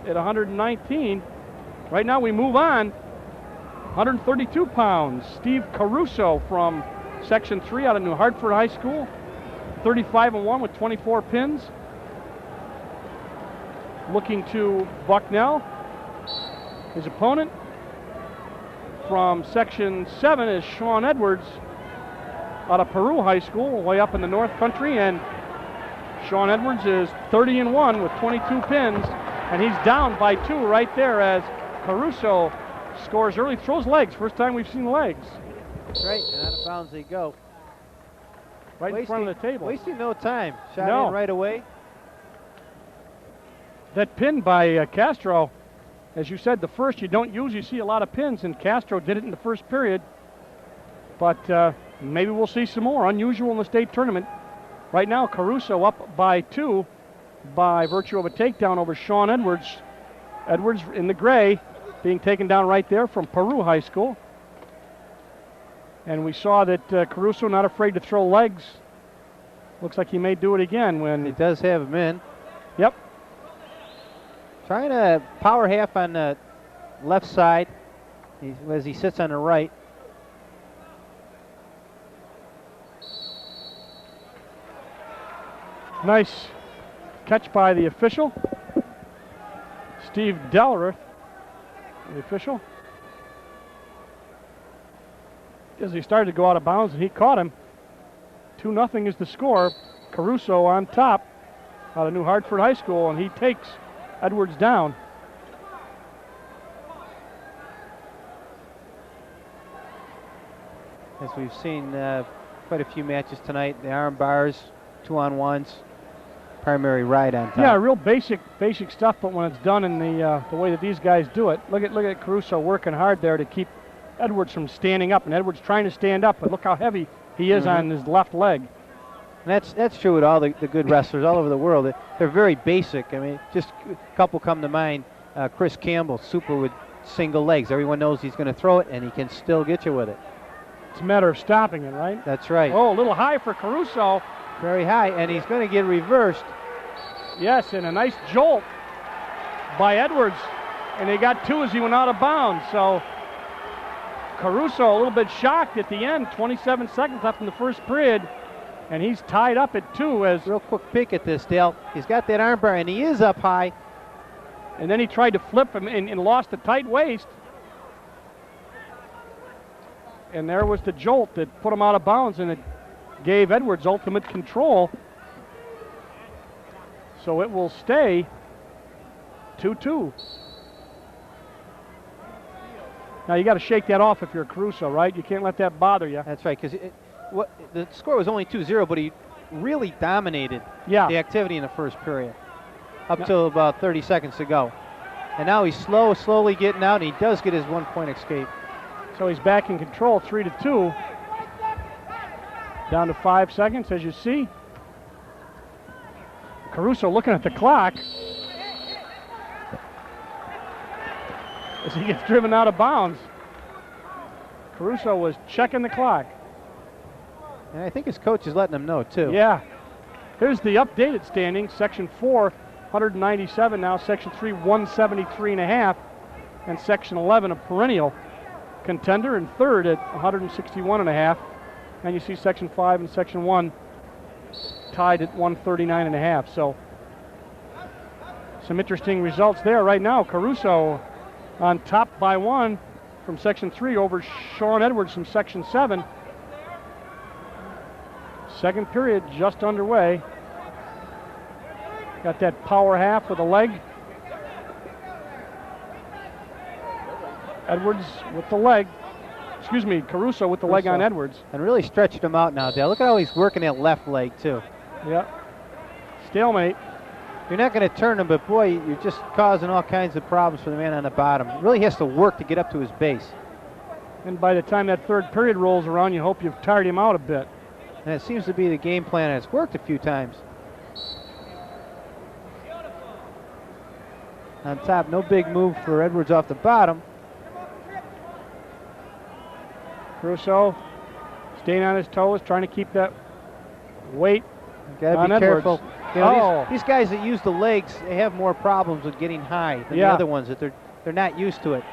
at 119. Right now we move on. 132 pounds. Steve Caruso from Section 3 out of New Hartford High School. 35-1 with 24 pins. Looking to Bucknell. His opponent from Section 7 is Sean Edwards out of Peru High School, way up in the North Country, and Sean Edwards is 30-1 with 22 pins, and he's down by 2 right there as Caruso scores early, throws legs. First time we've seen legs. That's right, and out of bounds they go. Right in front of the table. Wasting no time. Shot in right away. That pin by Castro, as you said, the first, you don't usually see a lot of pins, and Castro did it in the first period. But maybe we'll see some more. Unusual in the state tournament. Right now, Caruso up by 2 by virtue of a takedown over Sean Edwards. Edwards in the gray being taken down right there from Peru High School. And we saw that Caruso not afraid to throw legs. Looks like he may do it again when he does have him in. Yep. Trying to power half on the left side as he sits on the right. Nice catch by the official. Steve Dellerith, the official. As he started to go out of bounds and he caught him. 2-0 is the score. Caruso on top out of New Hartford High School, and he takes Edwards down. As we've seen quite a few matches tonight, the arm bars, 2-on-1s, primary ride on top. Yeah, real basic stuff, but when it's done in the way that these guys do it, look at Caruso working hard there to keep Edwards from standing up, and Edwards trying to stand up, but look how heavy he is on his left leg. And that's true with all the good wrestlers all over the world. They're very basic. I mean, just a couple come to mind. Chris Campbell, super with single legs. Everyone knows he's going to throw it, and he can still get you with it. It's a matter of stopping it, right? That's right. Oh, a little high for Caruso. Very high, and he's going to get reversed. Yes, and a nice jolt by Edwards. And they got 2 as he went out of bounds. So Caruso a little bit shocked at the end. 27 seconds left in the first period. And he's tied up at 2 as... Real quick peek at this, Dale. He's got that arm bar, and he is up high. And then he tried to flip him and lost the tight waist. And there was the jolt that put him out of bounds, and it gave Edwards ultimate control. So it will stay 2-2. Now you got to shake that off if you're Caruso, right? You can't let that bother you. That's right, because the score was only 2-0, but he really dominated the activity in the first period up till about 30 seconds to go. And now he's slowly getting out, and he does get his 1-point escape. So he's back in control, 3-2. Down to 5 seconds, as you see. Caruso looking at the clock as he gets driven out of bounds. Caruso was checking the clock. And I think his coach is letting him know, too. Yeah. Here's the updated standings. Section 4, 197 now. Section 3, 173.5. And Section 11, a perennial contender, in third at 161.5. And you see Section 5 and Section 1 tied at 139.5. So some interesting results there right now. Caruso on top by 1 from Section 3 over Sean Edwards from Section 7. Second period just underway. Got that power half with a leg. Edwards with the leg. Excuse me, Caruso with the leg on Edwards. And really stretched him out now, Dale. Look at how he's working that left leg, too. Yeah. Stalemate. You're not going to turn him, but boy, you're just causing all kinds of problems for the man on the bottom. He really has to work to get up to his base. And by the time that third period rolls around, you hope you've tired him out a bit. And it seems to be the game plan, and it's worked a few times. On top, no big move for Edwards off the bottom. Caruso staying on his toes, trying to keep that weight Gotta on be Edwards. careful. You know, these guys that use the legs, they have more problems with getting high than the other ones, that they're not used to it.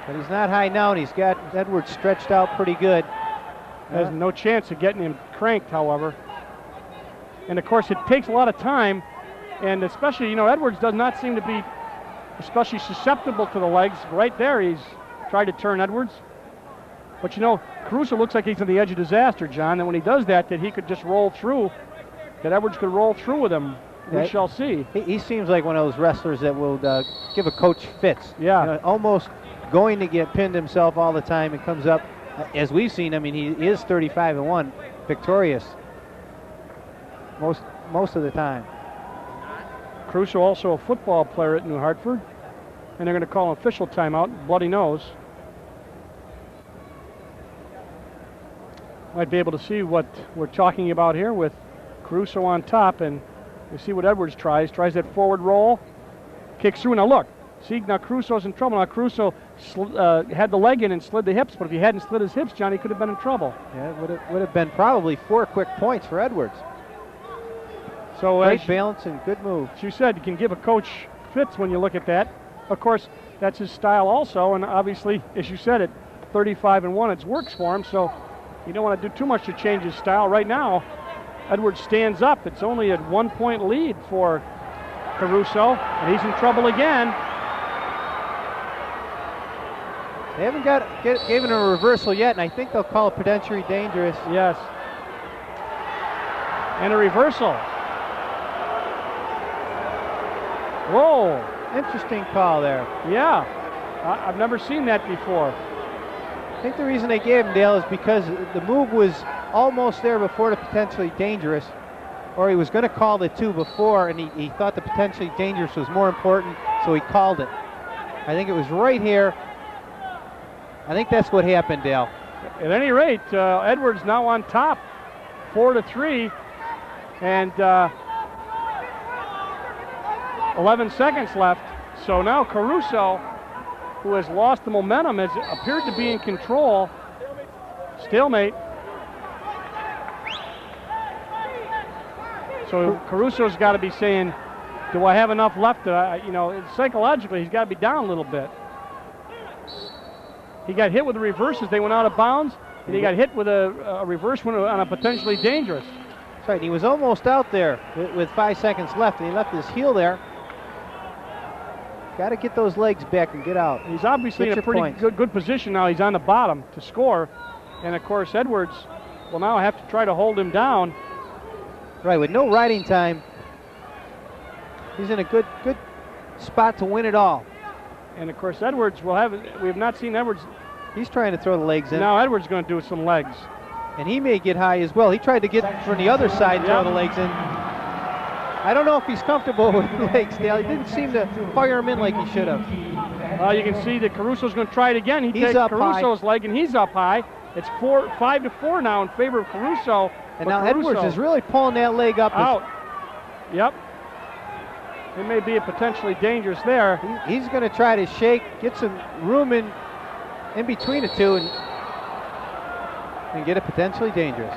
But he's not high now, and he's got Edwards stretched out pretty good. There's no chance of getting him cranked, however. And of course, it takes a lot of time, and especially, you know, Edwards does not seem to be especially susceptible to the legs. Right there, he's tried to turn Edwards. But you know, Caruso looks like he's on the edge of disaster, John, and when he does that he could just roll through, that Edwards could roll through with him. We shall see. He seems like one of those wrestlers that will give a coach fits. Yeah. You know, almost going to get pinned himself all the time and comes up, as we've seen, I mean, he is 35-1, victorious most of the time. Caruso also a football player at New Hartford, and they're going to call an official timeout, bloody nose. Might be able to see what we're talking about here with Caruso on top, and you see what Edwards tries that forward roll, kicks through. Now look, see, now Caruso's in trouble. Now Caruso had the leg in and slid the hips, but if he hadn't slid his hips, Johnny could have been in trouble. Yeah, it would have been probably 4 quick points for Edwards. So great balance and good move. As you said, you can give a coach fits when you look at that. Of course, that's his style also, and obviously, as you said, at 35-1, it works for him, so you don't want to do too much to change his style. Right now, Edwards stands up. It's only a 1-point lead for Caruso, and he's in trouble again. They haven't given a reversal yet, and I think they'll call it potentially dangerous. Yes. And a reversal. Whoa. Interesting call there. Yeah. I've never seen that before. I think the reason they gave him, Dale, is because the move was almost there before the potentially dangerous, or he was going to call the 2 before, and he thought the potentially dangerous was more important, so he called it. I think it was right here. I think that's what happened, Dale. At any rate, Edwards now on top, 4-3, and 11 seconds left. So now Caruso, who has lost the momentum, has appeared to be in control. Stalemate. So Caruso's got to be saying, do I have enough left? You know, psychologically, he's got to be down a little bit. He got hit with the reverses. They went out of bounds, and he got hit with a reverse one on a potentially dangerous. That's right. He was almost out there with 5 seconds left, and he left his heel there. Got to get those legs back and get out. He's obviously in a pretty good position now. He's on the bottom to score. And, of course, Edwards will now have to try to hold him down. Right, with no riding time, he's in a good spot to win it all. And, of course, Edwards will have – we have not seen Edwards. He's trying to throw the legs in. Now Edwards is going to do some legs. And he may get high as well. He tried to get from the other side and throw the legs in. I don't know if he's comfortable with the legs, Dale. He didn't seem to fire him in like he should have. You can see that Caruso's going to try it again. He takes Caruso's leg, and he's up high. It's 5-4 now in favor of Caruso. And now Edwards is really pulling that leg up. Out. Yep. It may be a potentially dangerous there. He's going to try to shake, get some room in between the two, and get it potentially dangerous.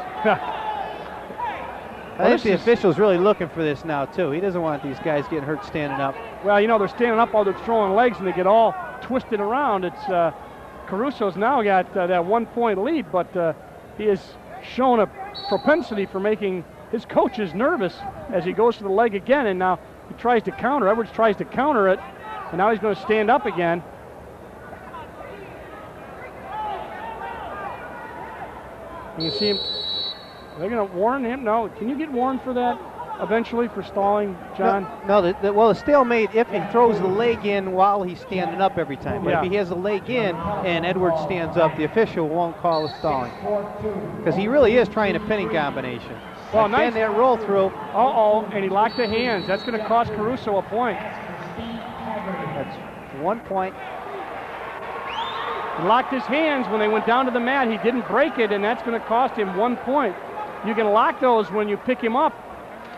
I think the official's really looking for this now, too. He doesn't want these guys getting hurt standing up. Well, you know, they're standing up while they're throwing legs, and they get all twisted around. It's Caruso's now got that 1-point lead, but he has shown a propensity for making his coaches nervous as he goes for the leg again, and now he tries to counter. Edwards tries to counter it, and now he's going to stand up again. You see him. They're going to warn him? No. Can you get warned for that eventually, for stalling, John? No, well, the stalemate if he throws the leg in while he's standing up every time. But if he has the leg in and Edwards stands up, the official won't call a stalling. Because he really is trying a pinning combination. Well, nice. And that roll through. And he locked the hands. That's going to cost Caruso a point. That's 1 point. He locked his hands when they went down to the mat. He didn't break it, and that's going to cost him 1 point. You can lock those when you pick him up,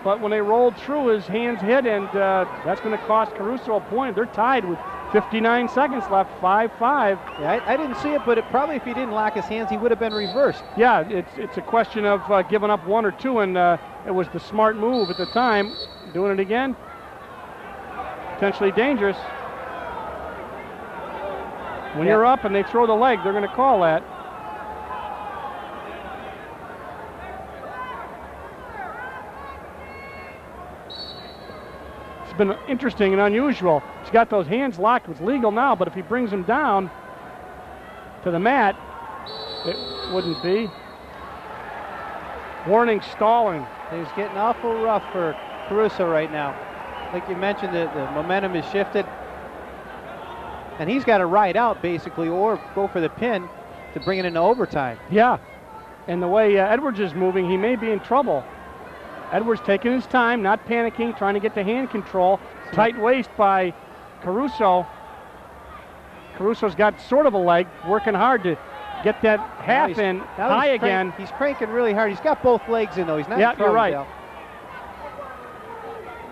but when they rolled through, his hands hit, and that's going to cost Caruso a point. They're tied with 59 seconds left, 5-5. Yeah, I didn't see it, but probably if he didn't lock his hands, he would have been reversed. Yeah, it's a question of giving up 1 or 2, and it was the smart move at the time. Doing it again, potentially dangerous. When you're up and they throw the leg, they're going to call that. It's been interesting and unusual. He's got those hands locked. It's legal now, but if he brings them down to the mat, it wouldn't be. Warning, stalling. He's getting awful rough for Caruso right now. Like you mentioned, the momentum is shifted. And he's got to ride out, basically, or go for the pin to bring it into overtime. Yeah. And the way Edwards is moving, he may be in trouble. Edwards taking his time, not panicking, trying to get the hand control. Tight waist by Caruso. Caruso's got sort of a leg, working hard to get that half in high again. He's cranking really hard. He's got both legs in, though. He's not Yeah, you're right. Down.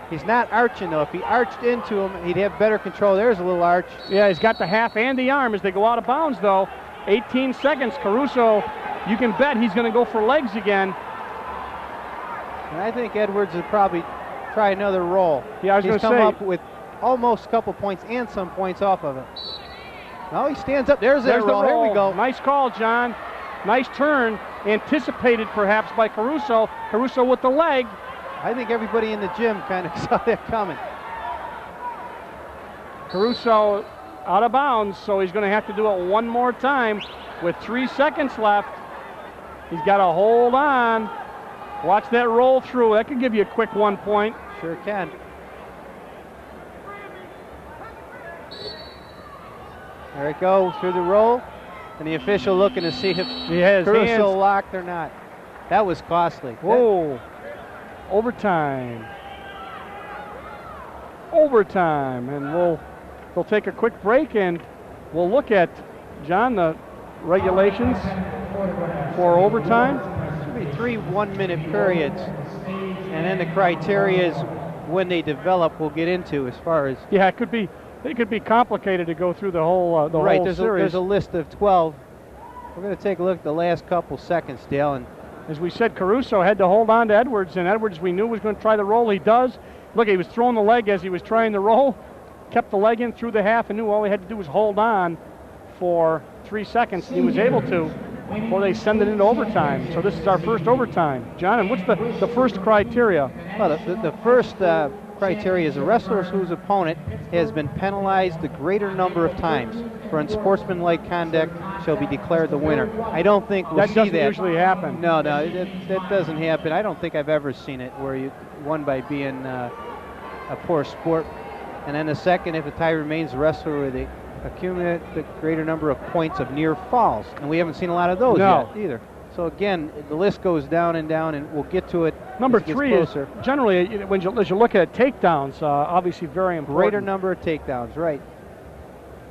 He's not arching, though. If he arched into him, he'd have better control. There's a little arch. Yeah, he's got the half and the arm as they go out of bounds, though. 18 seconds. Caruso, you can bet he's going to go for legs again. And I think Edwards will probably try another roll. Yeah, I was going to say. He's come up with almost a couple points and some points off of it. No, he stands up. There's the roll. Here we go. Nice call, John. Nice turn. Anticipated, perhaps, by Caruso. Caruso with the leg. I think everybody in the gym kind of saw that coming. Caruso out of bounds, so he's going to have to do it one more time with 3 seconds left. He's got to hold on. Watch that roll through. That could give you a quick 1 point. Sure can. There it goes through the roll. And the official looking to see if Caruso locked or not. That was costly. Whoa. Overtime. Overtime. And we'll take a quick break and we'll look at, John, the regulations for overtime. Should be 3 1-minute periods. And then the criteria is when they develop we'll get into as far as. Yeah, it could be complicated to go through the whole right, whole series. There's a list of 12. We're going to take a look at the last couple seconds, Dale. And as we said, Caruso had to hold on to Edwards, and Edwards we knew was going to try the roll. He does. Look, he was throwing the leg as he was trying the roll, kept the leg in through the half, and knew all he had to do was hold on for 3 seconds, and he was able to before they send it into overtime. So this is our first overtime. John, and what's the first criteria? Well, the first criteria is a wrestler whose opponent has been penalized the greater number of times for unsportsmanlike conduct shall be declared the winner. I don't think we'll see that. That doesn't usually happen. No, that doesn't happen. I don't think I've ever seen it where you won by being a poor sport. And then the second, if a tie remains, the wrestler with accumulate the greater number of points of near falls. And we haven't seen a lot of those yet either. So again, the list goes down, and we'll get to it. Number 3 is generally, as you look at takedowns, obviously very important. Greater number of takedowns, right.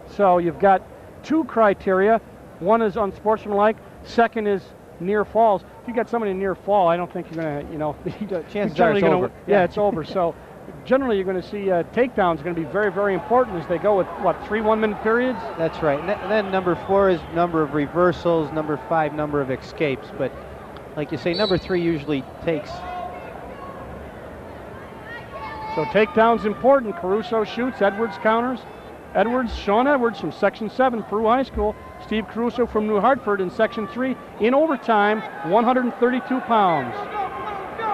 So you've got 2 criteria. One is unsportsmanlike. Second is near falls. If you got somebody near fall, I don't think you're going to, chances are it's over. Yeah, it's over. So generally you're going to see takedowns going to be very, very important as they go with, 3 1-minute periods? That's right. And then number 4 is number of reversals, number 5, number of escapes. But like you say, number 3 usually takes. So takedowns important. Caruso shoots, Edwards counters. Sean Edwards from Section 7, Peru High School. Steve Caruso from New Hartford in Section 3. In overtime, 132 pounds.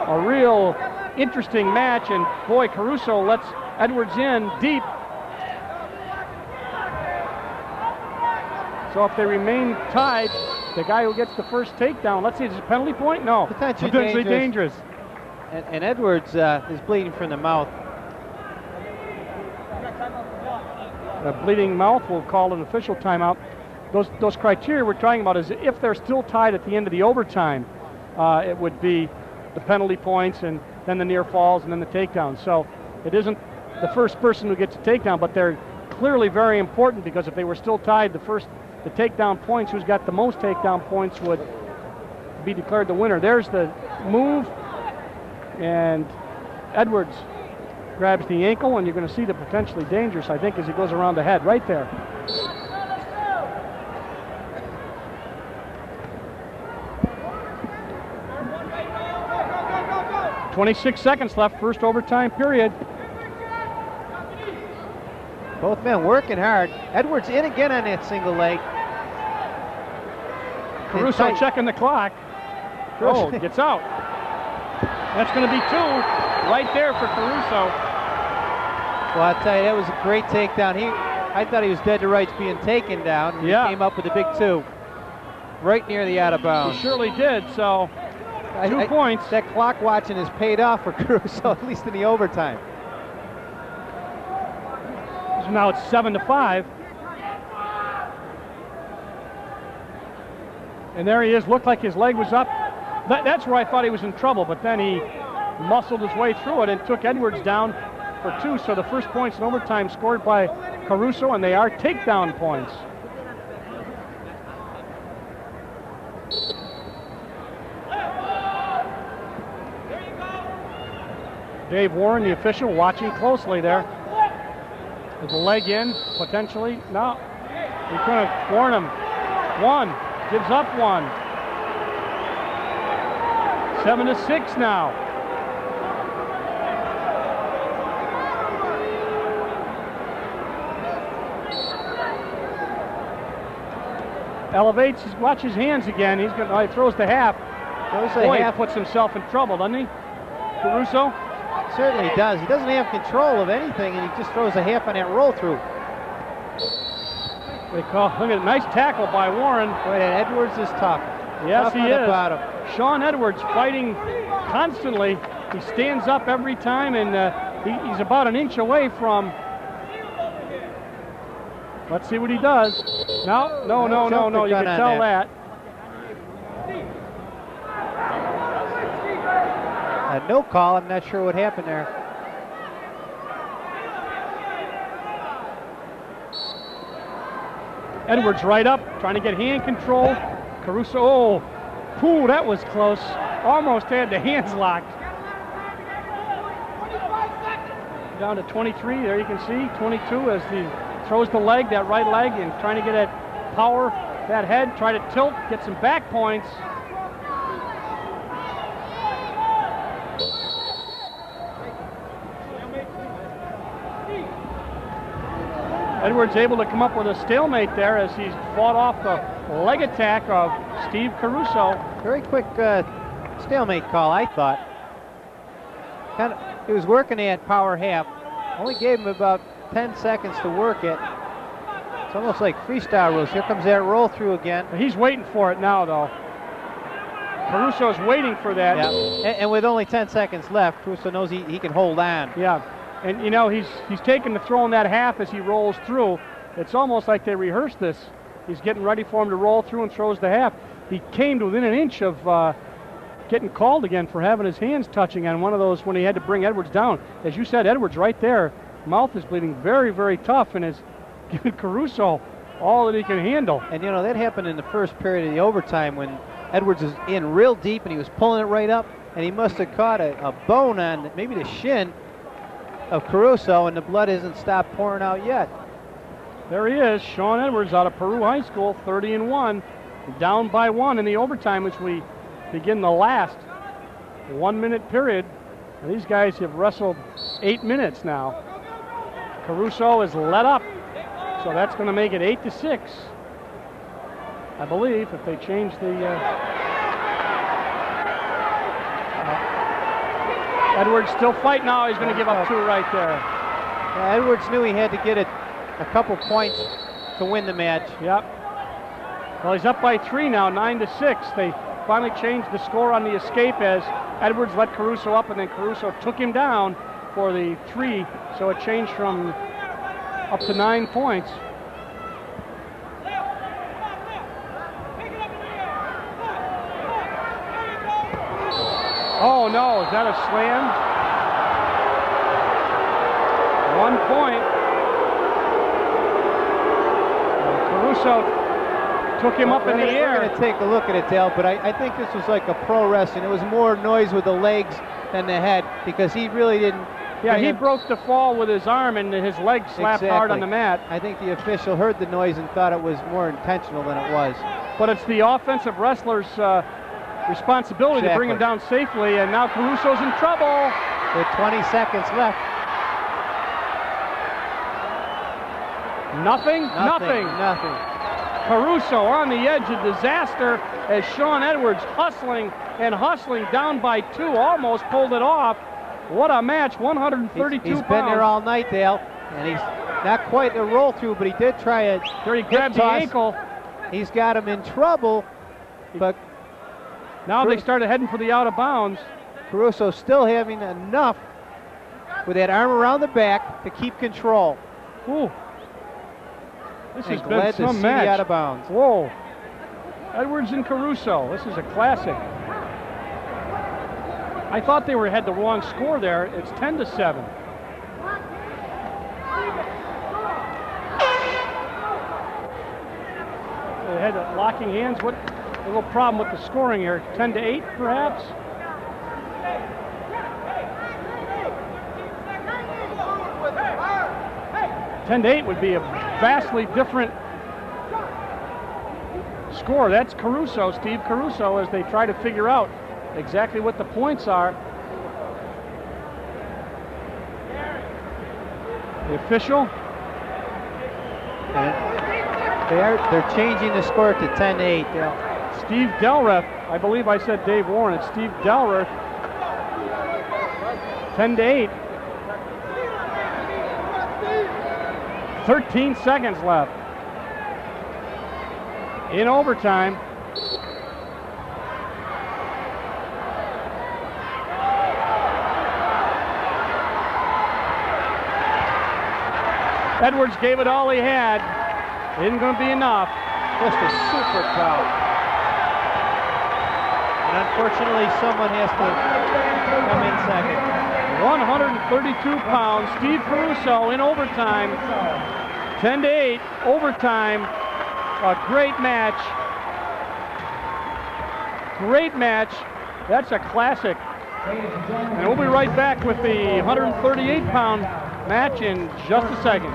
A real interesting match, and boy, Caruso lets Edwards in deep. So if they remain tied, the guy who gets the first takedown, let's see, is it a penalty point? No. Potentially dangerous. And Edwards is bleeding from the mouth. A bleeding mouth will call an official timeout. Those criteria we're talking about is if they're still tied at the end of the overtime, it would be the penalty points and then the near falls and then the takedown. So it isn't the first person who gets a takedown, but they're clearly very important because if they were still tied, the takedown points, who's got the most takedown points would be declared the winner. There's the move, and Edwards grabs the ankle, and you're going to see the potentially dangerous, I think, as he goes around the head right there. .26 seconds left, first overtime period. Both men working hard. Edwards in again on that single leg. Caruso checking the clock. Oh, gets out. That's going to be 2 right there for Caruso. Well, I'll tell you, that was a great takedown. I thought he was dead to rights being taken down. And yeah. He came up with a big 2. Right near the out of bounds. He surely did, so 2 points. That clock watching has paid off for Caruso, at least in the overtime. So now it's 7-5. And there he is, looked like his leg was up. That's where I thought he was in trouble, but then he muscled his way through it and took Edwards down for 2. So the first points in overtime scored by Caruso, and they are takedown points. Dave Warren, the official, watching closely there. Is the leg in, potentially? No. He couldn't warn him. 1, gives up 1. 7-6 now. Elevates, watch his hands again. He throws the half. Boy, he puts himself in trouble, doesn't he? Caruso? Certainly does. He doesn't have control of anything, and he just throws a half on that roll through. Look at a nice tackle by Warren. Boy, that Edwards is tough. Yes, he is. About him. Sean Edwards fighting constantly. He stands up every time, and he's about an inch away from. Let's see what he does. No. You can tell that. No call. I'm not sure what happened there. Edwards right up, trying to get hand control. Caruso, that was close. Almost had the hands locked. Down to 23, there you can see, 22 as he throws the leg, that right leg, and trying to get that power, that head, try to tilt, get some back points. Edwards able to come up with a stalemate there as he's fought off the leg attack of Steve Caruso. Very quick stalemate call, I thought. He was working that power half. Only gave him about 10 seconds to work it. It's almost like freestyle rules. Here comes that roll through again. He's waiting for it now, though. Caruso's waiting for that. Yeah. And with only 10 seconds left, Caruso knows he can hold on. Yeah. And you know, he's taking the throw in that half as he rolls through. It's almost like they rehearsed this. He's getting ready for him to roll through and throws the half. He came to within an inch of getting called again for having his hands touching on one of those when he had to bring Edwards down. As you said, Edwards right there, mouth is bleeding very, very tough, and is giving Caruso all that he can handle. And you know, that happened in the first period of the overtime when Edwards is in real deep and he was pulling it right up, and he must have caught a bone on maybe the shin of Caruso, and the blood hasn't stopped pouring out yet. There he is, Sean Edwards out of Peru High School, 30-1, down by 1 in the overtime as we begin the last 1 minute period. And these guys have wrestled 8 minutes now. Caruso is let up, so that's going to make it 8-6, I believe, if they change the. Edwards still fighting now. He's going to give up 2 right there. Yeah, Edwards knew he had to get a couple points to win the match. Yep. Well, he's up by 3 now, 9-6. They finally changed the score on the escape as Edwards let Caruso up, and then Caruso took him down for the 3. So it changed from up to 9 points. Oh no, is that a slam? 1 point. Caruso took him up in the air. We're going to take a look at it, Dale, but I think this was like a pro wrestling. It was more noise with the legs than the head, because he really didn't Yeah, he broke the fall with his arm and his leg slapped hard on the mat. I think the official heard the noise and thought it was more intentional than it was. But it's the offensive wrestler's responsibility to bring him down safely, and now Caruso's in trouble. With 20 seconds left. Nothing. Caruso on the edge of disaster as Sean Edwards hustling down by 2, almost pulled it off. What a match, 132 pounds. He's been there all night, Dale, and he's not quite a roll through, but he did try it. There he grabbed the ankle. He's got him in trouble, but now they started heading for the out of bounds. Caruso still having enough with that arm around the back to keep control. Ooh. This has been glad some to see match. the out of bounds. Whoa. Edwards and Caruso. This is a classic. I thought they had the wrong score there. It's 10-7. They had locking hands. What a little problem with the scoring here. 10-8, perhaps. $10-8 would be a vastly different score. That's Caruso, Steve Caruso, as they try to figure out exactly what the points are. The official. They're changing the score to 10-8. Steve Delreth, I believe I said Dave Warren. It's Steve Delreth. 10-8. 13 seconds left. In overtime. Edwards gave it all he had. Isn't going to be enough. Just a super crowd. And unfortunately, someone has to come in second. 132 pounds. Steve Caruso in overtime. 10-8, overtime. A great match. Great match. That's a classic. And we'll be right back with the 138-pound match in just a second.